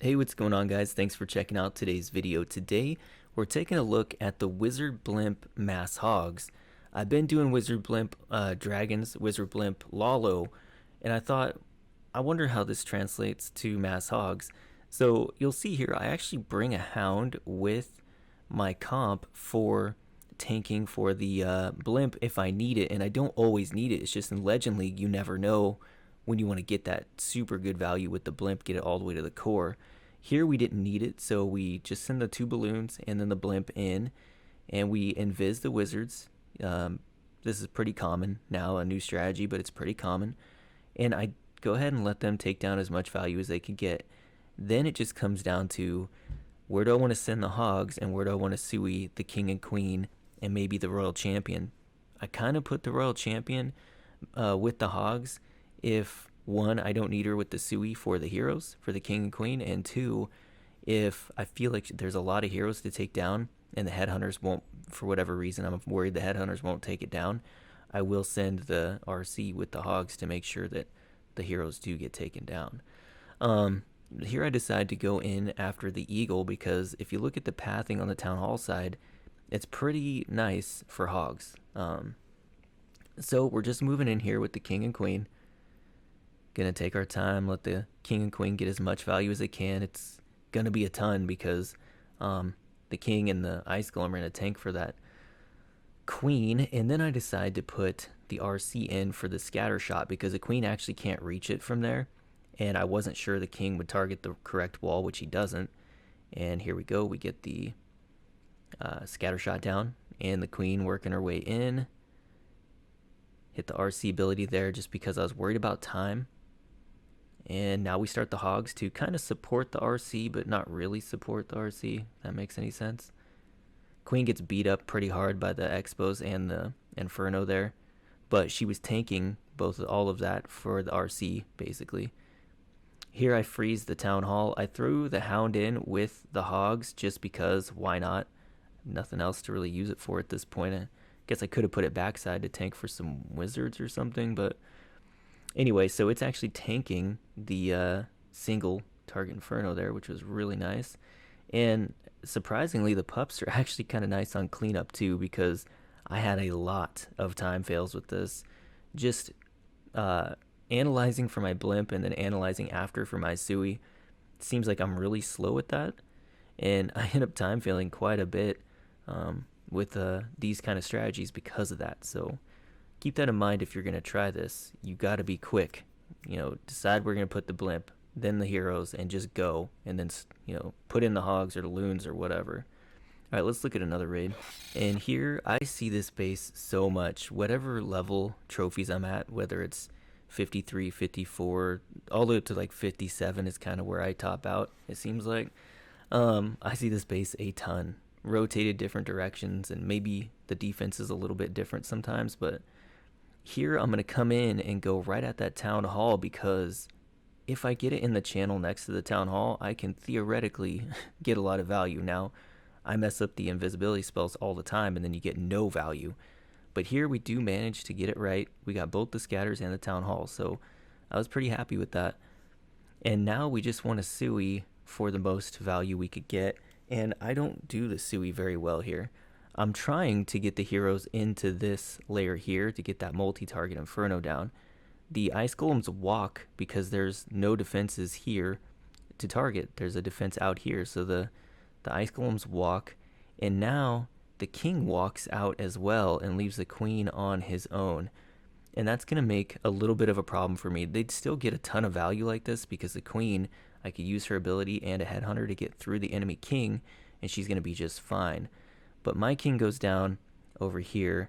Hey, what's going on, guys? Thanks for checking out today's video. Today, we're taking a look at the Wizard Blimp Mass Hogs. I've been doing Wizard Blimp Dragons, Wizard Blimp Lalo, and I thought, I wonder how this translates to Mass Hogs. So you'll see here, I actually bring a Hound with my comp for tanking for the Blimp if I need it, and I don't always need it. It's just in Legend League, you never know when you want to get that super good value with the Blimp, get it all the way to the core. Here we didn't need it, so we just send the 2 balloons and then the Blimp in, and we invis the wizards. This is pretty common now, a new strategy, but it's pretty common. And I go ahead and let them take down as much value as they can get. Then it just comes down to where do I want to send the Hogs and where do I want to Sui the King and Queen and maybe the Royal Champion. I kind of put the Royal Champion with the Hogs if one, I don't need her with the Sui for the heroes, for the King and Queen, and two, if I feel like there's a lot of heroes to take down and the headhunters won't, for whatever reason, I'm worried the headhunters won't take it down, I will send the RC with the Hogs to make sure that the heroes do get taken down. Here I decide to go in after the Eagle because if you look at the pathing on the Town Hall side, it's pretty nice for Hogs. So we're just moving in here with the King and Queen. Gonna take our time, let the King and Queen get as much value as they can. It's gonna be a ton because the King and the Ice Golem are in a tank for that Queen, and then I decide to put the RC in for the scatter shot because the Queen actually can't reach it from there, and I wasn't sure the King would target the correct wall, which he doesn't. And here we go, we get the scatter shot down, and the Queen working her way in. Hit the RC ability there just because I was worried about time. And now we start the Hogs to kind of support the RC, but not really support the RC, if that makes any sense. Queen gets beat up pretty hard by the Expos and the Inferno there, but she was tanking all of that for the RC, basically. Here I freeze the Town Hall. I threw the Hound in with the Hogs just because, why not? Nothing else to really use it for at this point. I guess I could have put it backside to tank for some wizards or something, but anyway, so it's actually tanking the single target Inferno there, which was really nice. And surprisingly, the pups are actually kind of nice on cleanup too, because I had a lot of time fails with this. Just analyzing for my Blimp and then analyzing after for my Sui. It seems like I'm really slow at that, and I end up time failing quite a bit with these kind of strategies because of that. So keep that in mind if you're going to try this. You got to be quick. Decide we're going to put the Blimp, then the heroes, and just go. And then, put in the Hogs or the Loons or whatever. All right, let's look at another raid. And here, I see this base so much. Whatever level trophies I'm at, whether it's 53, 54, all the way up to like 57 is kind of where I top out, it seems like. I see this base a ton. Rotated different directions, and maybe the defense is a little bit different sometimes, but here I'm going to come in and go right at that Town Hall because if I get it in the channel next to the Town Hall, I can theoretically get a lot of value. Now, I mess up the invisibility spells all the time and then you get no value. But here we do manage to get it right. We got both the scatters and the Town Hall, so I was pretty happy with that. And now we just want to Sui for the most value we could get, and I don't do the Sui very well here. I'm trying to get the heroes into this layer here to get that multi-target Inferno down. The Ice Golems walk because there's no defenses here to target. There's a defense out here, so the Ice Golems walk, and now the King walks out as well and leaves the Queen on his own. And that's going to make a little bit of a problem for me. They'd still get a ton of value like this because the Queen, I could use her ability and a Headhunter to get through the enemy King, and she's going to be just fine. But my King goes down over here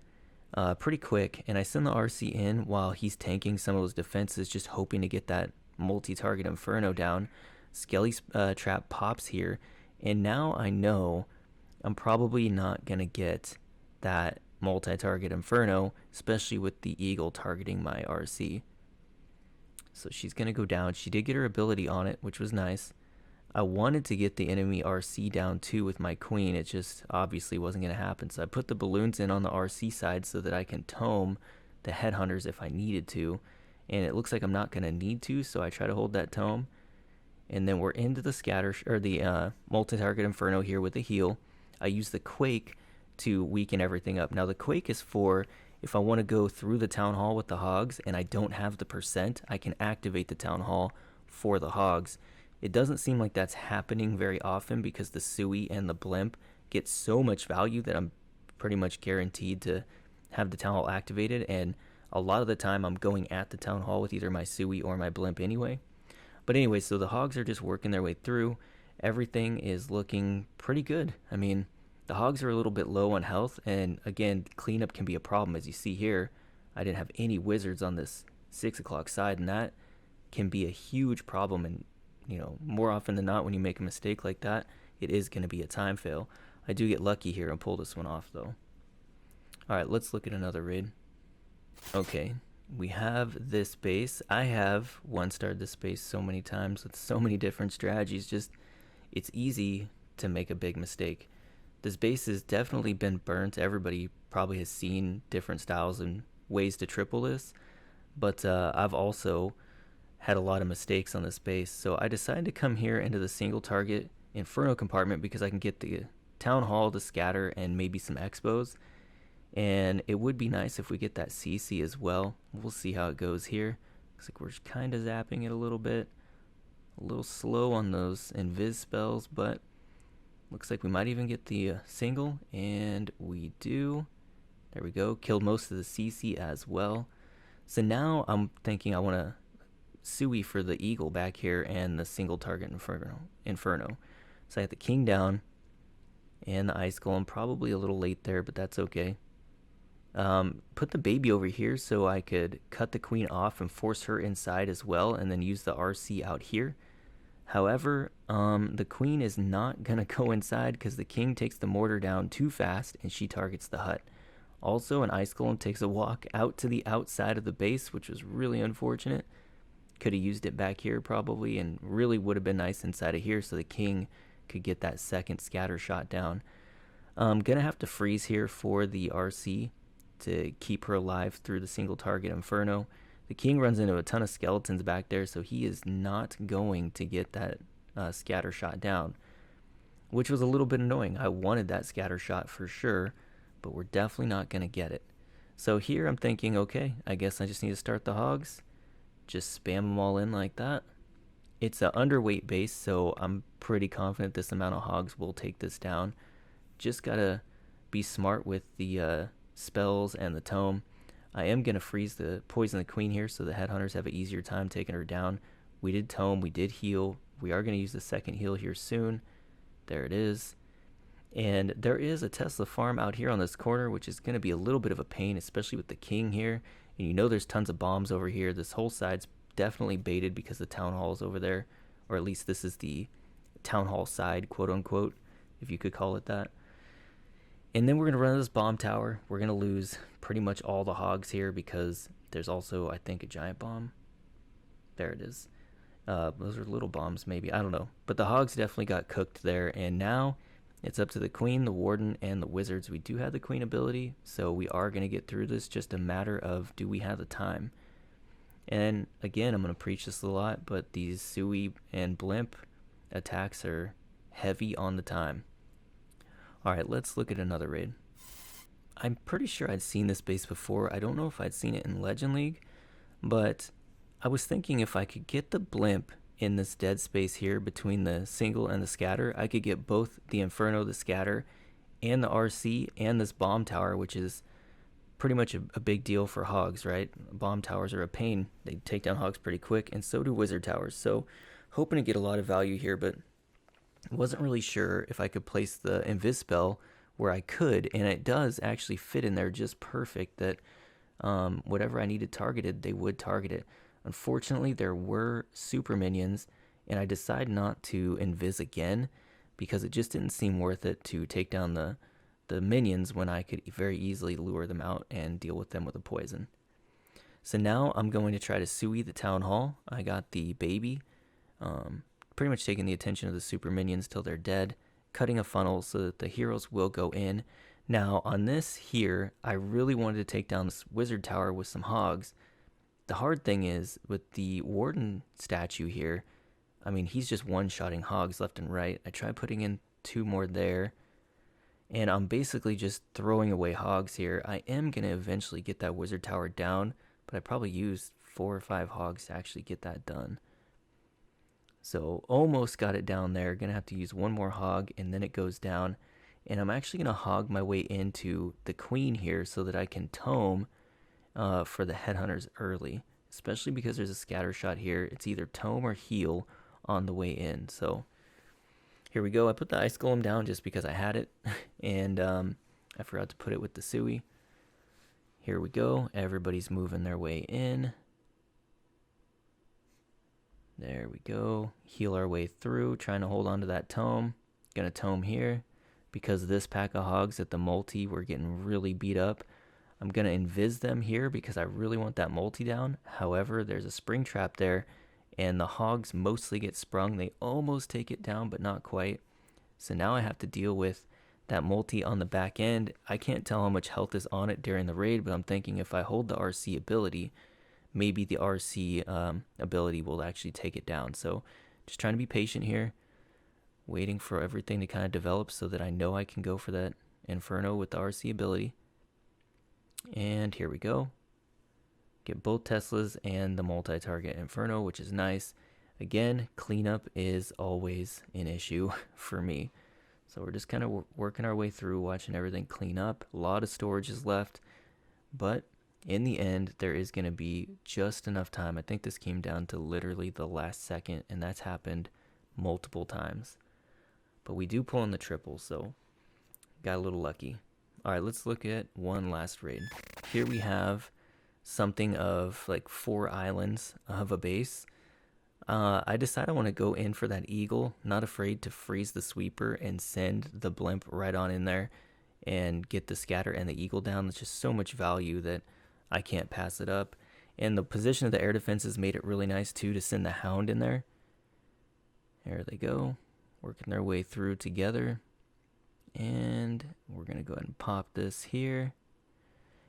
pretty quick, and I send the RC in while he's tanking some of those defenses, just hoping to get that multi-target Inferno down. Skelly's trap pops here, and now I know I'm probably not going to get that multi-target Inferno, especially with the Eagle targeting my RC. So she's going to go down. She did get her ability on it, which was nice. I wanted to get the enemy RC down too with my Queen. It just obviously wasn't going to happen. So I put the balloons in on the RC side so that I can tome the headhunters if I needed to. And it looks like I'm not going to need to, so I try to hold that tome. And then we're into the or the multi-target Inferno here with the heal. I use the Quake to weaken everything up. Now the Quake is for if I want to go through the Town Hall with the Hogs and I don't have the percent, I can activate the Town Hall for the Hogs. It doesn't seem like that's happening very often because the Sui and the Blimp get so much value that I'm pretty much guaranteed to have the Town Hall activated, and a lot of the time I'm going at the Town Hall with either my Sui or my Blimp anyway. But anyway, so the Hogs are just working their way through. Everything is looking pretty good. I mean, the Hogs are a little bit low on health, and again, cleanup can be a problem. As you see here, I didn't have any wizards on this 6 o'clock side, and that can be a huge problem. And, you know, more often than not, when you make a mistake like that, it is going to be a time fail. I do get lucky here and pull this one off, though. Alright, let's look at another raid. Okay, we have this base. I have one-starred this base so many times with so many different strategies. Just, it's easy to make a big mistake. This base has definitely been burnt. Everybody probably has seen different styles and ways to triple this. But I've also had a lot of mistakes on this base. So I decided to come here into the single target Inferno compartment because I can get the Town Hall, the Scatter, and maybe some Expos. And it would be nice if we get that CC as well. We'll see how it goes here. Looks like we're kind of zapping it a little bit. A little slow on those invis spells, but looks like we might even get the single, and we do. There we go. Killed most of the CC as well. So now I'm thinking I want to Sui for the Eagle back here and the single target Inferno. So I got the King down and the Ice Golem. Probably a little late there, but that's okay. Put the baby over here so I could cut the queen off and force her inside as well, and then use the RC out here. However, the queen is not going to go inside because the king takes the mortar down too fast and she targets the hut. Also, an Ice Golem takes a walk out to the outside of the base, which was really unfortunate. Could have used it back here probably, and really would have been nice inside of here so the king could get that second scatter shot down. I'm going to have to freeze here for the RC to keep her alive through the single target Inferno. The king runs into a ton of skeletons back there, so he is not going to get that scatter shot down, which was a little bit annoying. I wanted that scatter shot for sure, but we're definitely not going to get it. So here I'm thinking, okay, I guess I just need to start the Hogs. Just spam them all in like that. It's an underweight base, so I'm pretty confident this amount of Hogs will take this down. Just gotta be smart with the spells and the tome. I am going to freeze the poison the queen here so the headhunters have an easier time taking her down. We did tome, we did heal. We are going to use the second heal here soon. There it is. And there is a Tesla farm out here on this corner, which is going to be a little bit of a pain, especially with the king here. And you know there's tons of bombs over here. This whole side's definitely baited because the town hall is over there. Or at least this is the town hall side, quote unquote, if you could call it that. And then we're going to run this bomb tower. We're going to lose pretty much all the Hogs here because there's also, I think, a giant bomb. There it is. Those are little bombs, maybe. I don't know. But the Hogs definitely got cooked there. And now it's up to the Queen, the Warden, and the Wizards. We do have the Queen ability, so we are going to get through this. Just a matter of, do we have the time? And again, I'm going to preach this a lot, but these Sui and Blimp attacks are heavy on the time. Alright, let's look at another raid. I'm pretty sure I'd seen this base before. I don't know if I'd seen it in Legend League, but I was thinking if I could get the Blimp in this dead space here between the single and the scatter, I could get both the Inferno, the scatter, and the RC, and this bomb tower, which is pretty much a big deal for Hogs, right? Bomb towers are a pain. They take down Hogs pretty quick, and so do Wizard towers. So, hoping to get a lot of value here, but wasn't really sure if I could place the invis spell where I could, and it does actually fit in there just perfect that whatever I needed targeted, they would target it. Unfortunately, there were super minions, and I decided not to invis again because it just didn't seem worth it to take down the minions when I could very easily lure them out and deal with them with a poison. So now I'm going to try to Sui the town hall. I got the baby. Pretty much taking the attention of the super minions till they're dead, cutting a funnel so that the heroes will go in. Now, on this here, I really wanted to take down this wizard tower with some Hogs. The hard thing is, with the warden statue here, I mean, he's just one-shotting hogs left and right. I tried putting in 2 more there, and I'm basically just throwing away hogs here. I am going to eventually get that wizard tower down, but I probably used 4 or 5 hogs to actually get that done. So almost got it down there. Going to have to use 1 more hog, and then it goes down. And I'm actually going to hog my way into the queen here so that I can tome for the headhunters early, especially because there's a scatter shot here. It's either tome or heal on the way in. So here we go. I put the ice golem down just because I had it, and I forgot to put it with the Sui. Here we go. Everybody's moving their way in. There we go. Heal our way through, trying to hold on to that tome. Gonna tome here. Because this pack of hogs at the multi were getting really beat up, I'm going to invis them here because I really want that multi down. However, there's a spring trap there, and the hogs mostly get sprung. They almost take it down, but not quite. So now I have to deal with that multi on the back end. I can't tell how much health is on it during the raid, but I'm thinking if I hold the RC ability, maybe the RC ability will actually take it down. So just trying to be patient here. Waiting for everything to kind of develop so that I know I can go for that Inferno with the RC ability. And here we go. Get both Teslas and the multi-target Inferno, which is nice. Again, cleanup is always an issue for me. So we're just kind of working our way through, watching everything clean up. A lot of storage is left. But in the end, there is going to be just enough time. I think this came down to literally the last second, and that's happened multiple times. But we do pull in the triple, so got a little lucky. All right, let's look at one last raid. Here we have something of like 4 islands of a base. I decide I want to go in for that eagle, not afraid to freeze the sweeper and send the blimp right on in there and get the scatter and the eagle down. There's just so much value that I can't pass it up. And the position of the air defenses made it really nice too to send the hound in there. There they go. Working their way through together, and we're gonna go ahead and pop this here.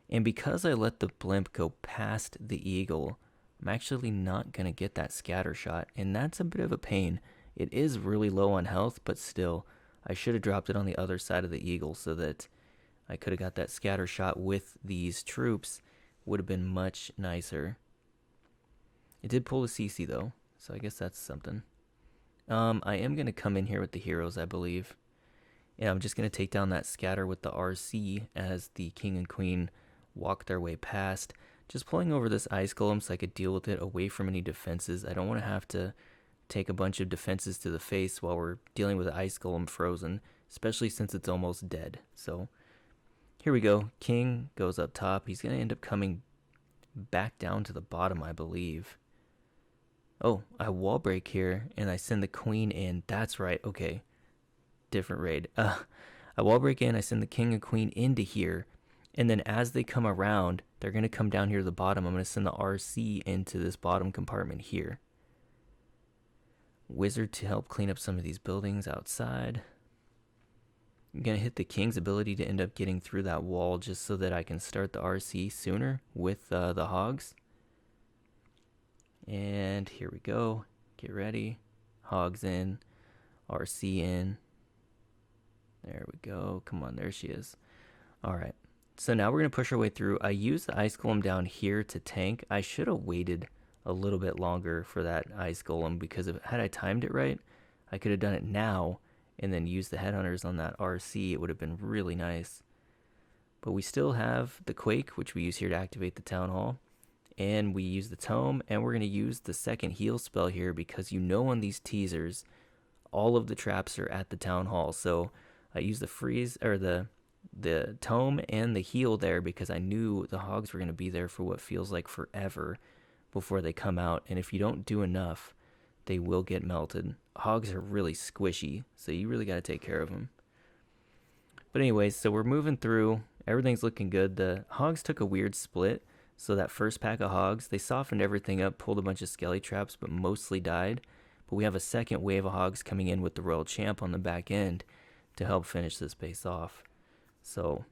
And because I let the blimp go past the eagle, I'm actually not gonna get that scatter shot, and that's a bit of a pain. It is really low on health, but still I should have dropped it on the other side of the eagle so that I could have got that scatter shot with these troops. Would have been much nicer. It did pull a CC though, so I guess that's something. I am going to come in here with the heroes, I believe. And I'm just going to take down that scatter with the RC as the king and queen walk their way past. Just pulling over this ice golem so I could deal with it away from any defenses. I don't want to have to take a bunch of defenses to the face while we're dealing with the ice golem frozen, especially since it's almost dead. So here we go. King goes up top. He's going to end up coming back down to the bottom, I believe. Oh, I wall break here, and I send the queen in. That's right. Okay. Different raid. I wall break in, I send the king and queen into here, and then as they come around, they're going to come down here to the bottom. I'm going to send the RC into this bottom compartment here. Wizard to help clean up some of these buildings outside. I'm going to hit the king's ability to end up getting through that wall just so that I can start the RC sooner with the hogs. And here we go. Get ready. Hogs in. RC in. There we go. Come on, there she is. Alright. So now we're going to push our way through. I used the ice golem down here to tank. I should have waited a little bit longer for that ice golem because had I timed it right, I could have done it now and then used the headhunters on that RC. It would have been really nice. But we still have the quake, which we use here to activate the town hall. And we use the tome, and we're going to use the second heal spell here because you know on these teasers, all of the traps are at the town hall. So I used the freeze or the tome and the heal there because I knew the hogs were going to be there for what feels like forever before they come out. And if you don't do enough, they will get melted. Hogs are really squishy, so you really got to take care of them. But anyways, so we're moving through. Everything's looking good. The hogs took a weird split. So that first pack of hogs, they softened everything up, pulled a bunch of skelly traps, but mostly died. But we have a second wave of hogs coming in with the Royal Champ on the back end to help finish this base off. So,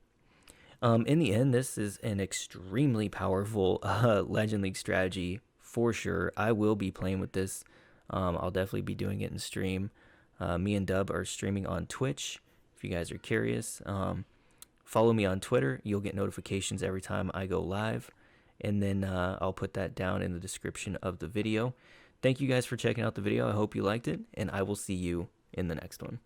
in the end, this is an extremely powerful Legend League strategy for sure. I will be playing with this I'll definitely be doing it in stream. Me and Dub are streaming on Twitch if you guys are curious. Follow me on Twitter. You'll get notifications every time I go live. And then I'll put that down in the description of the video. Thank you guys for checking out the video. I hope you liked it, and I will see you in the next one.